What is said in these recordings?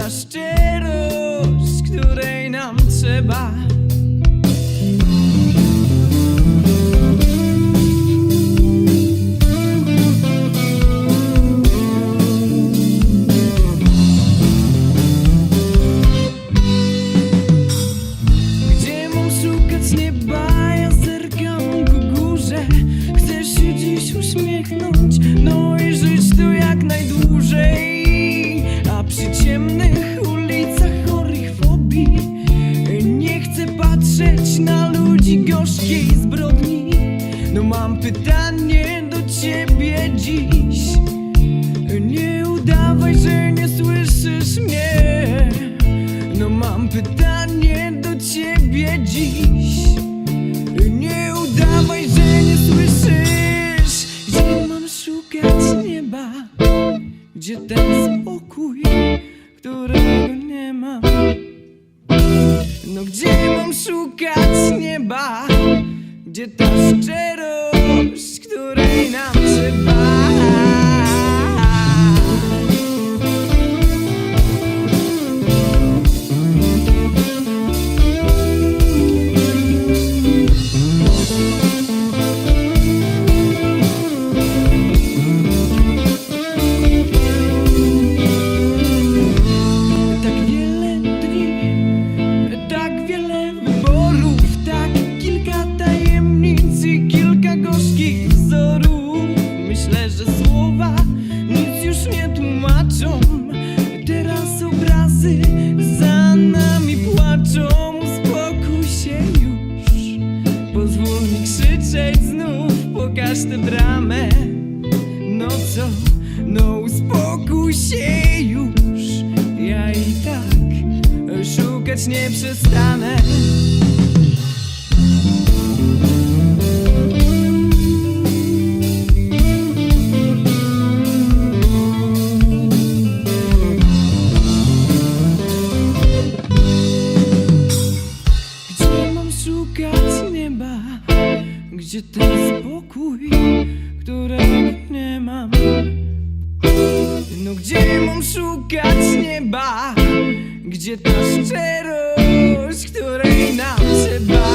ta szczerość, której nam trzeba. Gdzie mam szukać nieba? Ja zerkam ku górze. Chcę się dziś uśmiechnąć, no i żyć tu jak najdłużej. A przy ciemnych ulicach chorych fobii nie chcę patrzeć na ludzi gorzkiej zbrodni. No mam pytanie do ciebie dziś. Nie udawaj, że nie słyszysz mnie. No mam pytanie do ciebie dziś. Nie udawaj, że nie słyszysz. Gdzie mam szukać nieba? Gdzie ten spokój, którego nie mam? No gdzie mam szukać nieba? Gdzie ta szczerość, której nam trzeba? Teraz obrazy za nami płaczą. Uspokój się już. Pozwól mi krzyczeć znów. Pokaż tę bramę. No co? No uspokój się już. Ja i tak szukać nie przestanę. Gdzie ten spokój, którego nie mam? No gdzie mam szukać nieba? Gdzie ta szczerość, której nam trzeba?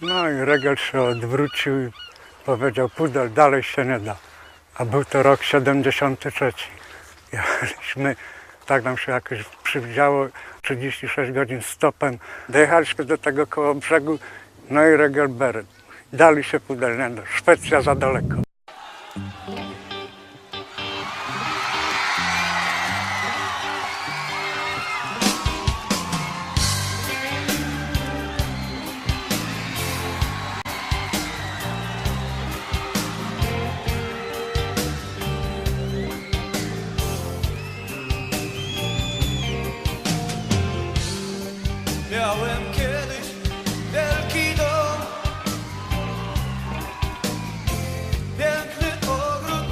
No i Regel się odwrócił i powiedział: pudel, dalej się nie da. A był to rok 73. Jechaliśmy, tak nam się jakoś przywidziało, 36 godzin stopem. Dojechaliśmy do tego koło brzegu, no i Regel Braden. Dalej się pudel nie da, Szwecja za daleko. Miałem kiedyś wielki dom, piękny ogród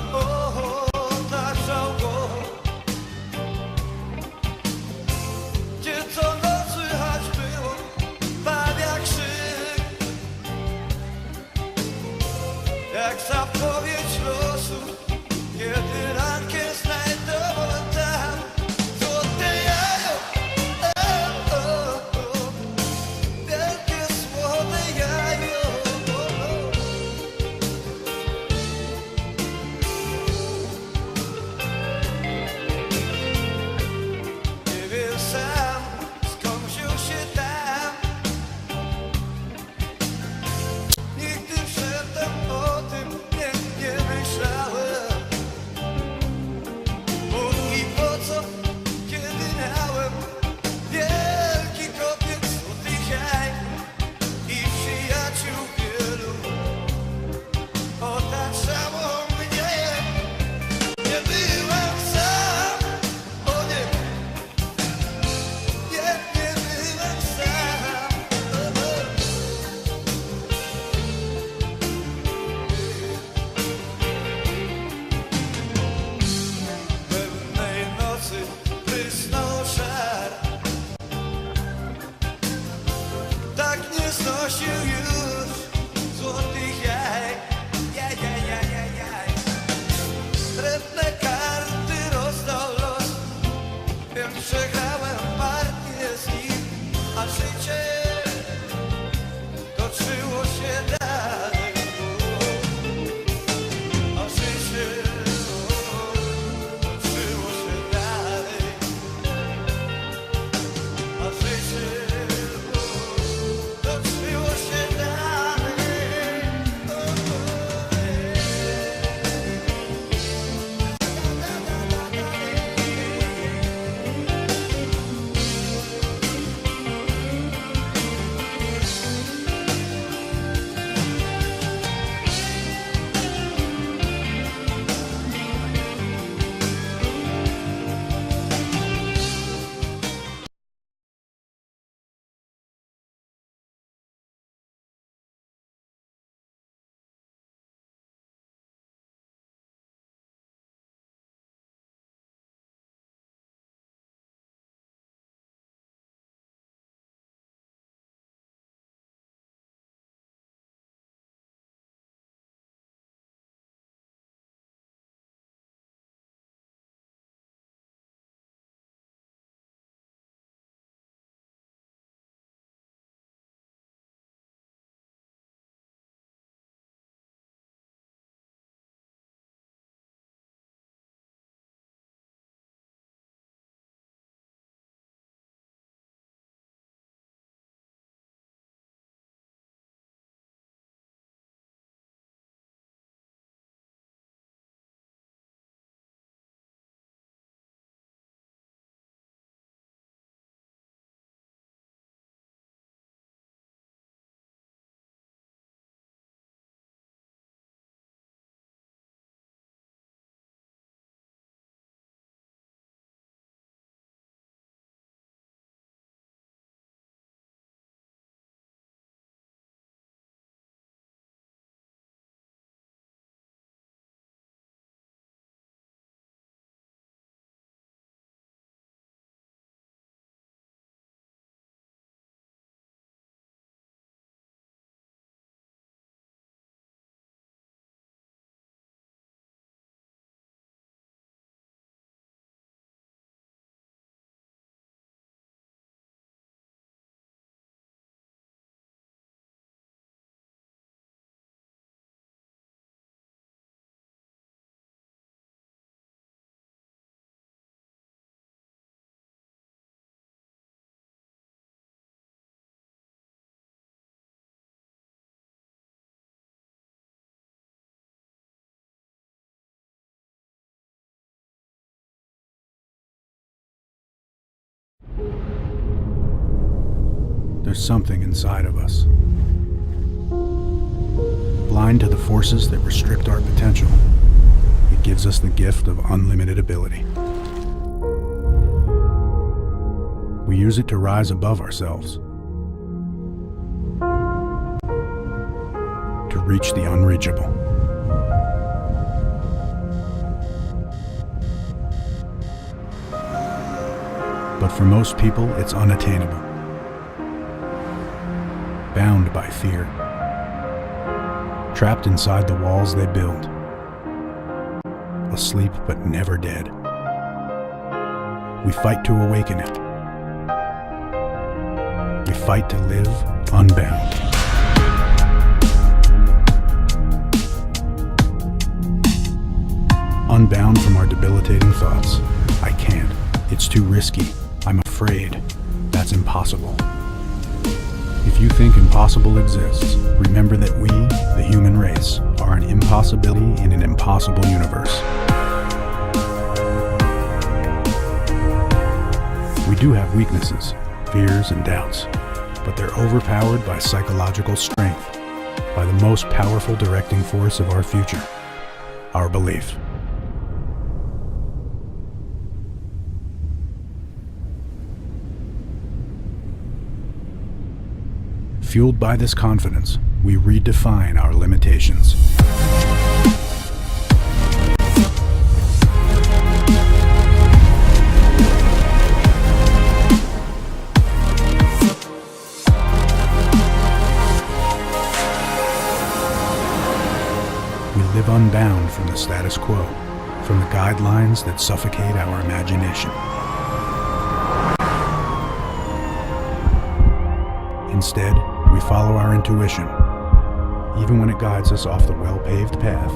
there's something inside of us. Blind to the forces that restrict our potential, it gives us the gift of unlimited ability. We use it to rise above ourselves, to reach the unreachable. But for most people, it's unattainable, bound by fear, trapped inside the walls they build, asleep but never dead. We fight to awaken it. We fight to live unbound. Unbound from our debilitating thoughts. I can't. It's too risky. I'm afraid. That's impossible. If you think impossible exists, remember that we, the human race, are an impossibility in an impossible universe. We do have weaknesses, fears, and doubts, but they're overpowered by psychological strength, by the most powerful directing force of our future, our belief. Fueled by this confidence, we redefine our limitations. We live unbound from the status quo, from the guidelines that suffocate our imagination. Instead, we follow our intuition, even when it guides us off the well-paved path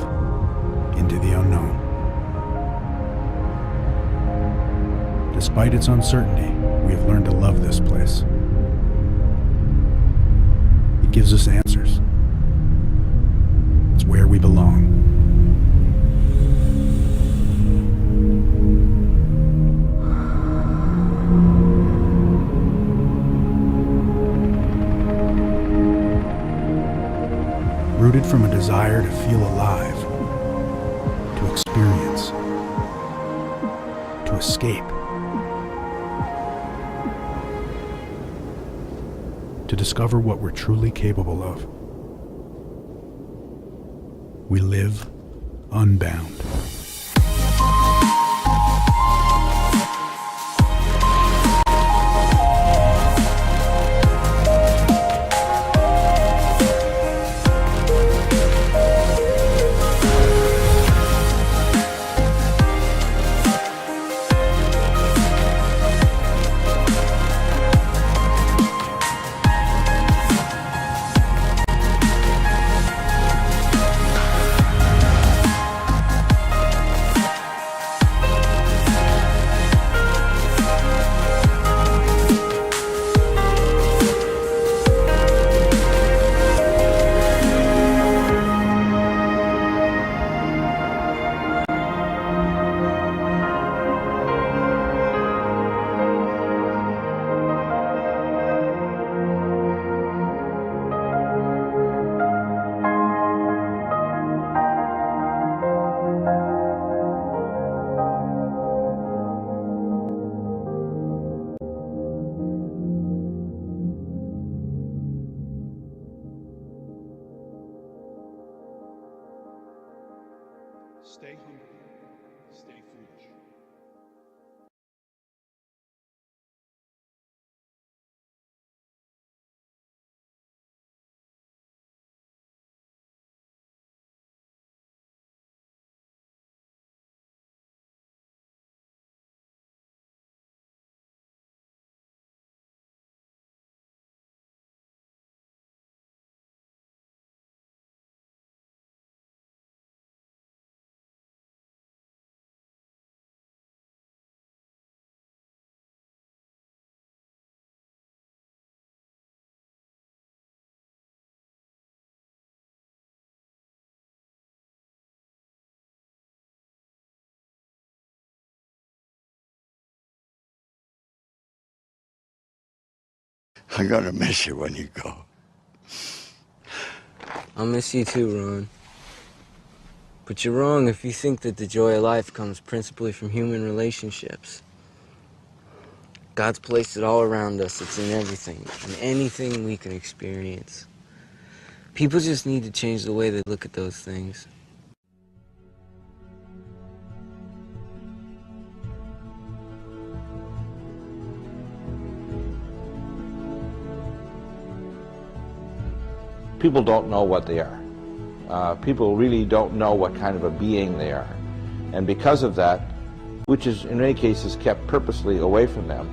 into the unknown. Despite its uncertainty, we have learned to love this place. It gives us answers. It's where we belong. Rooted from a desire to feel alive, to experience, to escape, to discover what we're truly capable of. We live unbound. Stay hungry, stay foolish. I'm gonna miss you when you go. I'll miss you too, Ron. But you're wrong if you think that the joy of life comes principally from human relationships. God's placed it all around us. It's in everything, in anything we can experience. People just need to change the way they look at those things. People don't know what they are. People really don't know what kind of a being they are. And because of that, which is in many cases kept purposely away from them,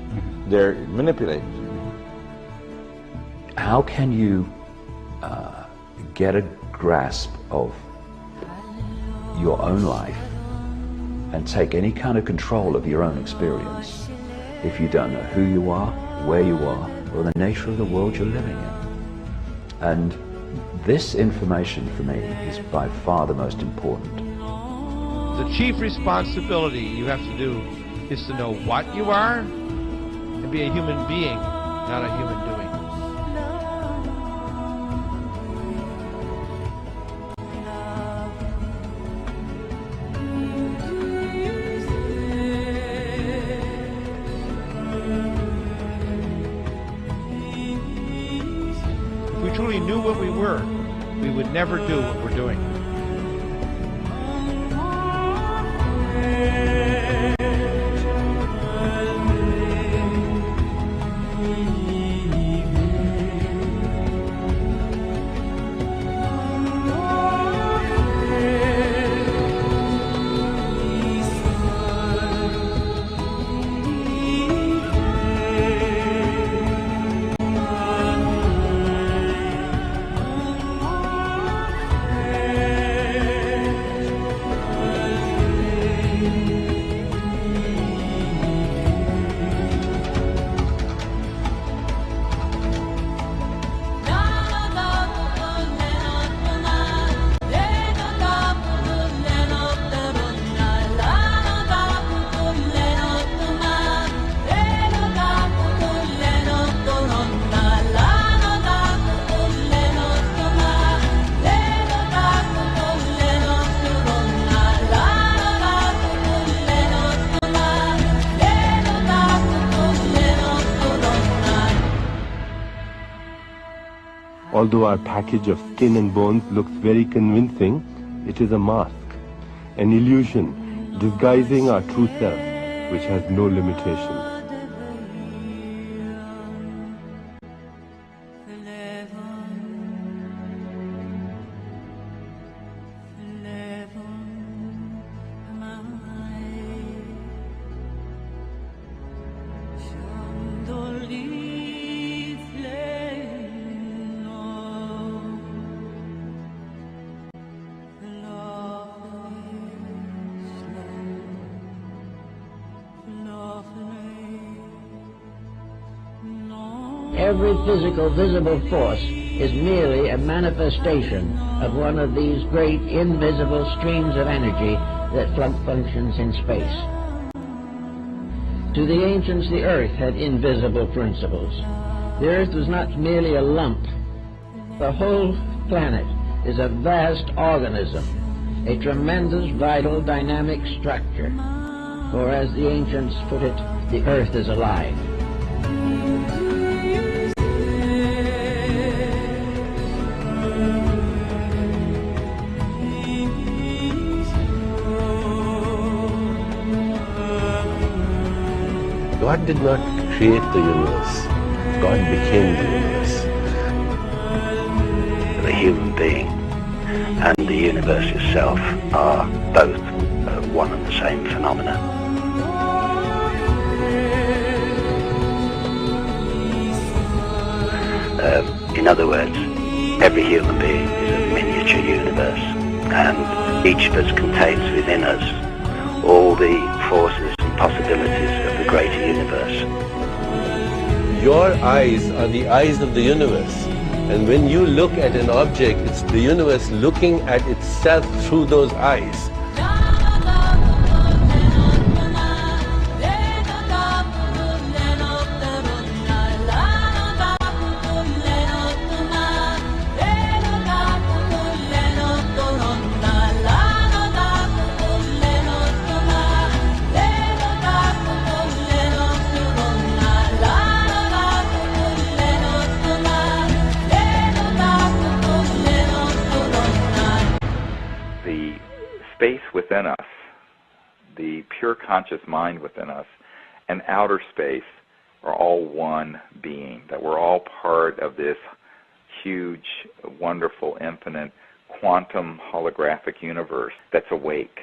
they're manipulated. How can you get a grasp of your own life and take any kind of control of your own experience if you don't know who you are, where you are, or the nature of the world you're living in? And this information for me is by far the most important. The chief responsibility you have to do is to know what you are and be a human being, not a human doing. If we truly knew what we were, we would never do what we're doing. Although our package of skin and bones looks very convincing, it is a mask, an illusion disguising our true self, which has no limitations. Every physical, visible force is merely a manifestation of one of these great invisible streams of energy that functions in space. To the ancients, the earth had invisible principles. The earth was not merely a lump. The whole planet is a vast organism, a tremendous, vital, dynamic structure. Or as the ancients put it, the earth is alive. God did not create the universe. God became the universe. The human being and the universe itself are both one and the same phenomena. In other words, every human being is a miniature universe, and each of us contains within us all the forces and possibilities of the greater universe. Your eyes are the eyes of the universe. And when you look at an object, it's the universe looking at itself through those eyes. within us, the pure conscious mind within us, and outer space are all one being, that we're all part of this huge, wonderful, infinite, quantum holographic universe that's awake.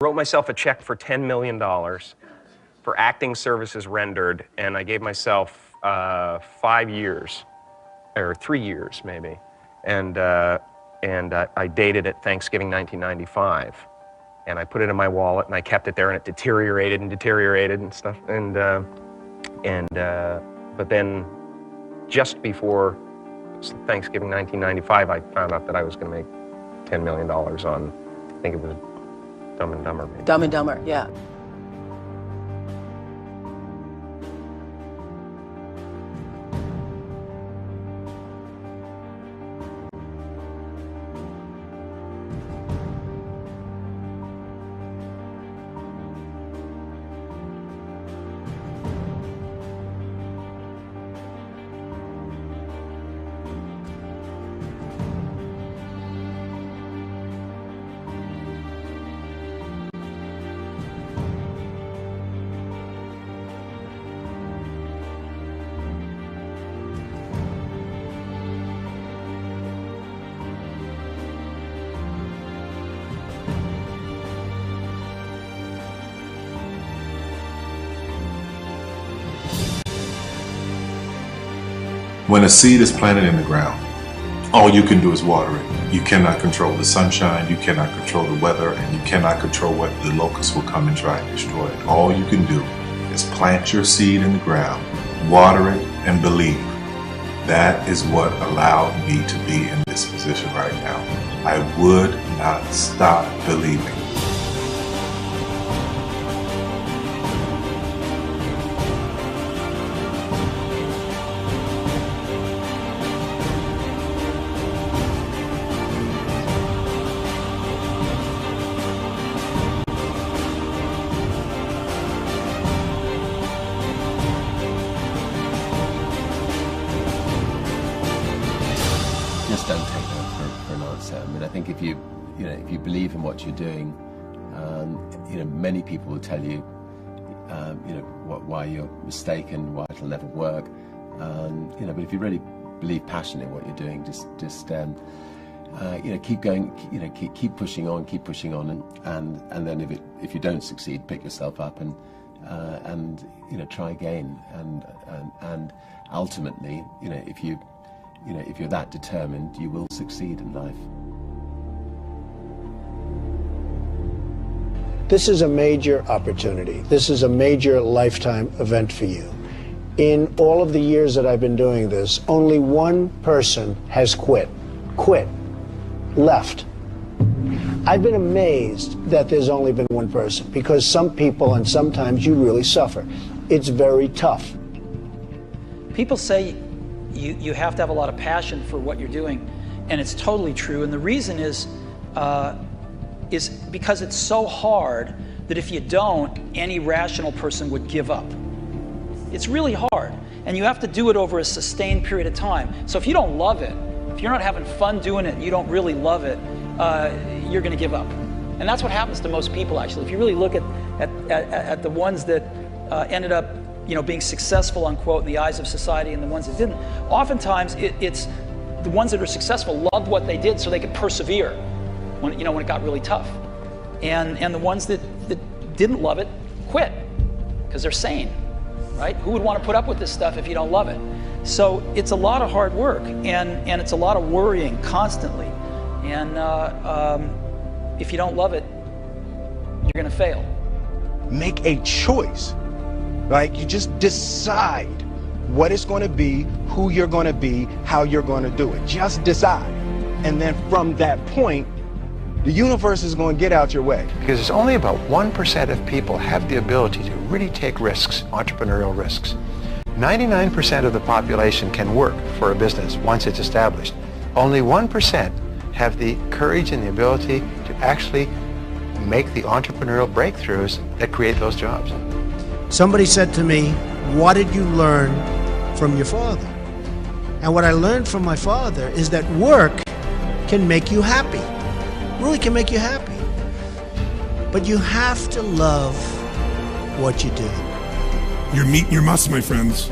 Wrote myself a check for $10 million for acting services rendered, and I gave myself 5 years, or 3 years maybe, and I dated it Thanksgiving 1995, and I put it in my wallet and I kept it there, and it deteriorated and stuff, but then just before Thanksgiving 1995, I found out that I was going to make $10 million on, I think it was Dumb and Dumber, maybe. Dumb and Dumber, yeah. When a seed is planted in the ground, all you can do is water it. You cannot control the sunshine, you cannot control the weather, and you cannot control whether the locusts will come and try and destroy it. All you can do is plant your seed in the ground, water it, and believe. That is what allowed me to be in this position right now. I would not stop believing. don't take that for an answer. I mean, I think if you believe in what you're doing, many people will tell you, why you're mistaken, why it'll never work. But if you really believe passionately in what you're doing, just keep going, keep pushing on, and then if you don't succeed, pick yourself up and try again, and ultimately, if you're that determined, you will succeed in life. This is a major opportunity. This is a major lifetime event for you. In all of the years that I've been doing this, only one person has quit, left. I've been amazed that there's only been one person, because some people, and sometimes you really suffer. It's very tough. People say you have to have a lot of passion for what you're doing, and it's totally true. And the reason is because it's so hard that if you don't, any rational person would give up. It's really hard, and you have to do it over a sustained period of time. So if you don't love it, if you're not having fun doing it, and you don't really love it, you're going to give up. And that's what happens to most people, actually. If you really look at the ones that ended up, being successful, unquote, in the eyes of society, and the ones that didn't, oftentimes it's the ones that are successful loved what they did so they could persevere when it got really tough. And the ones that didn't love it quit because they're sane, right? Who would want to put up with this stuff if you don't love it? So it's a lot of hard work, and it's a lot of worrying constantly. And if you don't love it, you're going to fail. Make a choice. Like, you just decide what it's going to be, who you're going to be, how you're going to do it. Just decide. And then from that point, the universe is going to get out your way. Because it's only about 1% of people have the ability to really take risks, entrepreneurial risks. 99% of the population can work for a business once it's established. Only 1% have the courage and the ability to actually make the entrepreneurial breakthroughs that create those jobs. Somebody said to me, "What did you learn from your father?" And what I learned from my father is that work can make you happy. Really can make you happy. But you have to love what you do. You're meeting your must, my friends.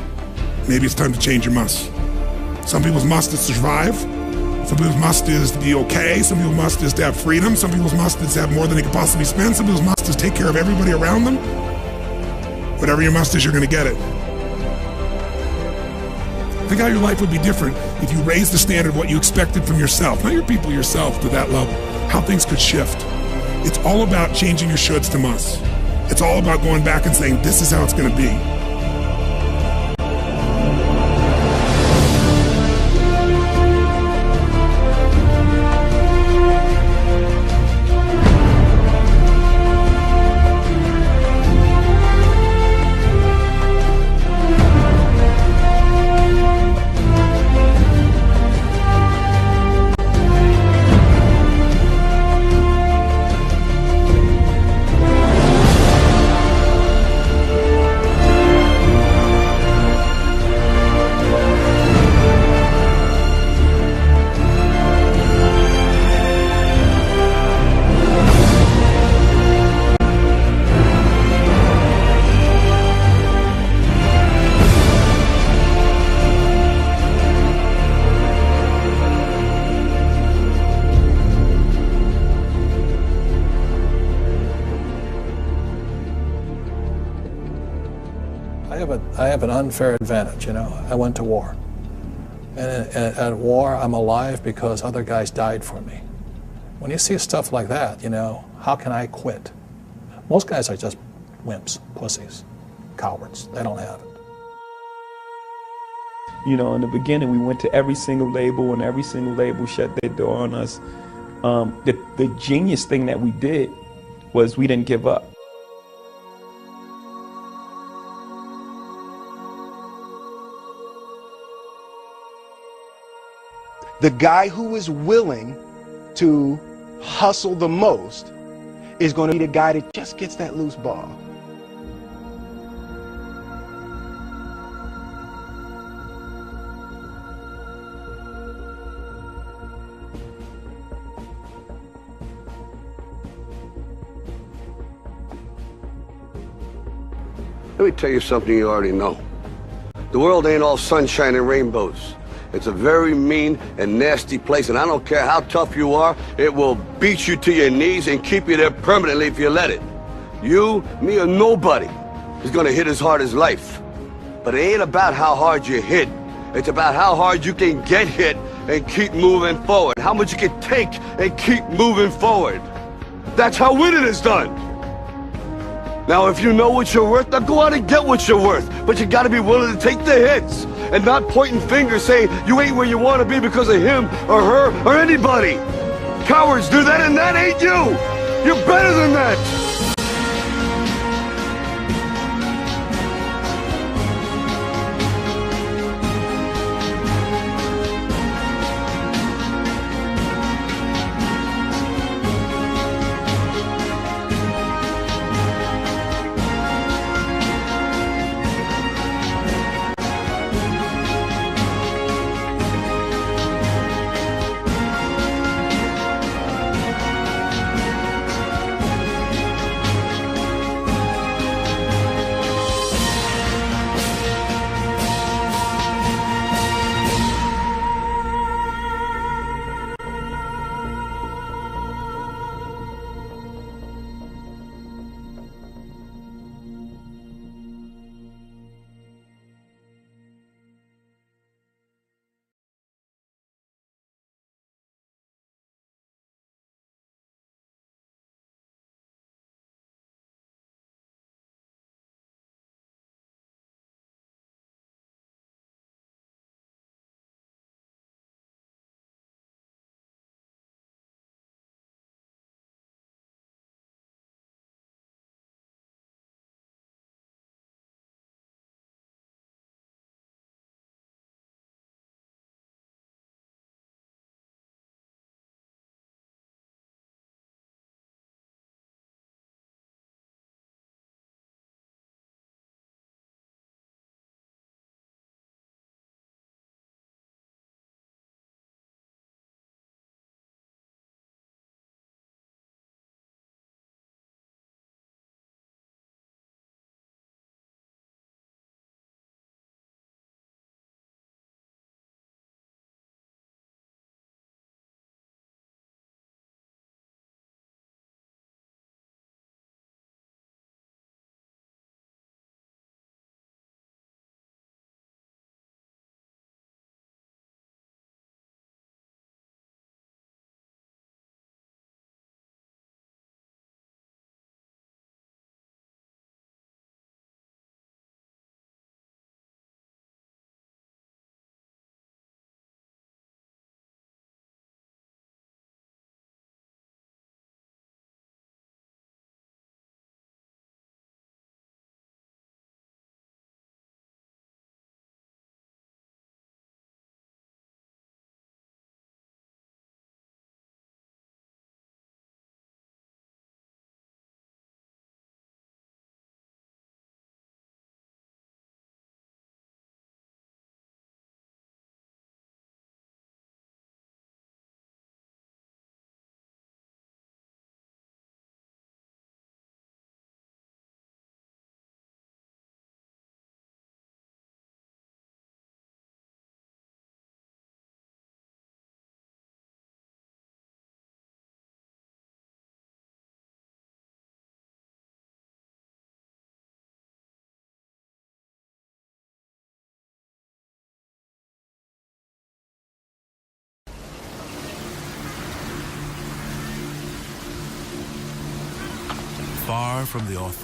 Maybe it's time to change your must. Some people's must is to survive. Some people's must is to be okay. Some people's must is to have freedom. Some people's must is to have more than they could possibly spend. Some people's must is to take care of everybody around them. Whatever your must is, you're going to get it. Think how your life would be different if you raised the standard of what you expected from yourself, not your people, yourself, to that level. How things could shift. It's all about changing your shoulds to musts. It's all about going back and saying, this is how it's going to be. I have an unfair advantage, I went to war. And at war, I'm alive because other guys died for me. When you see stuff like that, how can I quit? Most guys are just wimps, pussies, cowards. They don't have it. In the beginning, we went to every single label, and every single label shut their door on us. The genius thing that we did was we didn't give up. The guy who is willing to hustle the most is going to be the guy that just gets that loose ball. Let me tell you something you already know. The world ain't all sunshine and rainbows. It's a very mean and nasty place, and I don't care how tough you are, it will beat you to your knees and keep you there permanently if you let it. You, me, or nobody is gonna hit as hard as life. But it ain't about how hard you hit. It's about how hard you can get hit and keep moving forward. How much you can take and keep moving forward. That's how winning is done. Now, if you know what you're worth, now go out and get what you're worth. But you gotta be willing to take the hits and not pointing fingers saying you ain't where you wanna be because of him or her or anybody. Cowards do that, and that ain't you. You're better than that.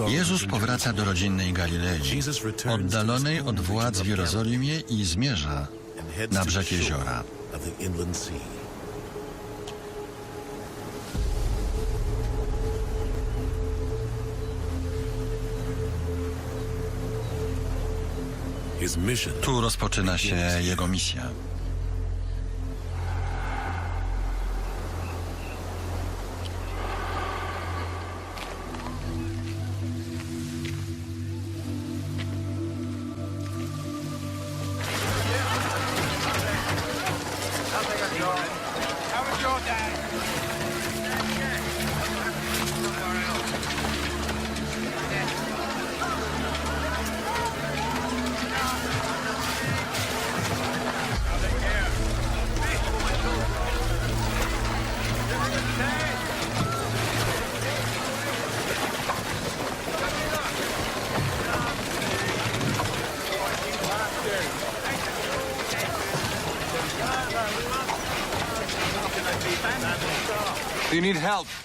Jezus powraca do rodzinnej Galilei, oddalonej od władz w Jerozolimie i zmierza na brzeg jeziora. Tu rozpoczyna się jego misja.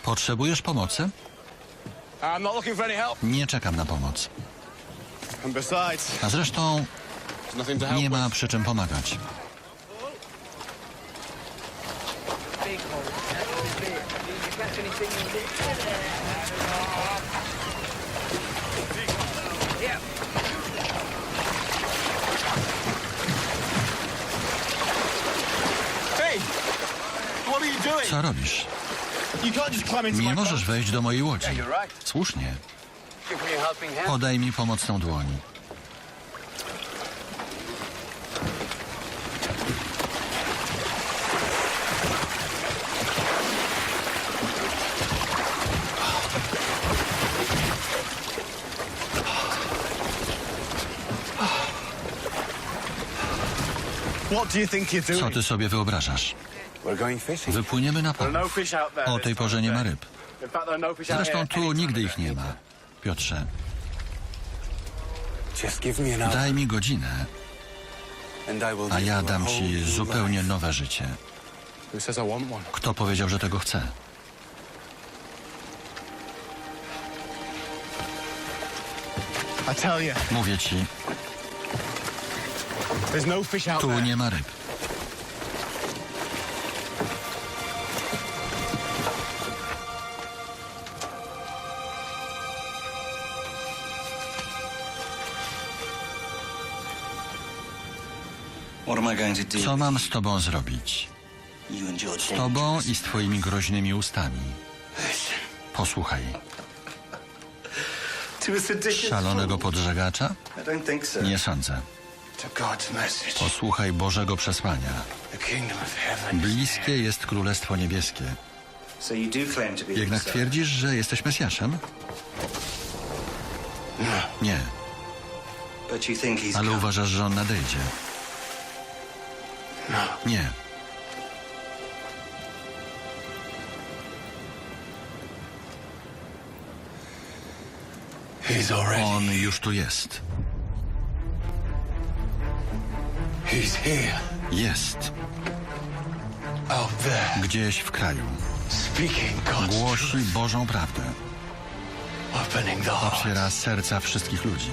Potrzebujesz pomocy? Nie czekam na pomoc. A zresztą nie ma przy czym pomagać. Co robisz? Nie możesz wejść do mojej łodzi. Słusznie. Podaj mi pomocną dłoń. Co ty sobie wyobrażasz? Wypłyniemy na połów. O tej porze nie ma ryb. Zresztą tu nigdy ich nie ma. Piotrze, daj mi godzinę, a ja dam ci zupełnie nowe życie. Kto powiedział, że tego chce? Mówię ci, tu nie ma ryb. Co mam z tobą zrobić? Z tobą i z twoimi groźnymi ustami. Posłuchaj. Szalonego podżegacza? Nie sądzę. Posłuchaj Bożego przesłania. Bliskie jest Królestwo Niebieskie. Jednak twierdzisz, że jesteś Mesjaszem? Nie. Ale uważasz, że on nadejdzie? Nie. On już tu jest. Jest. Gdzieś w kraju. Głosi Bożą prawdę. Otwiera serca wszystkich ludzi.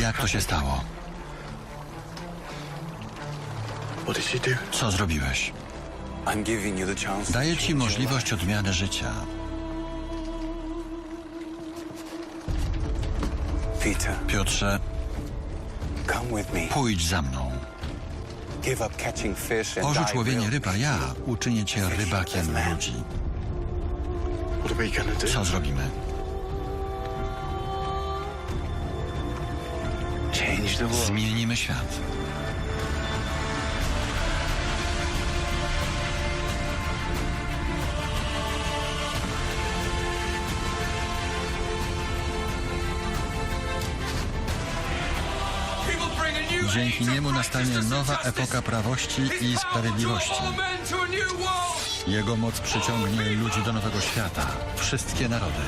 Jak to się stało? Co zrobiłeś? Daję ci możliwość odmiany życia. Piotrze, pójdź za mną. Porzuć łowienie ryb, a ja uczynię cię rybakiem ludzi. Co zrobimy? Zmienimy świat. Dzięki niemu nastanie nowa epoka prawości i sprawiedliwości. Jego moc przyciągnie ludzi do nowego świata, wszystkie narody.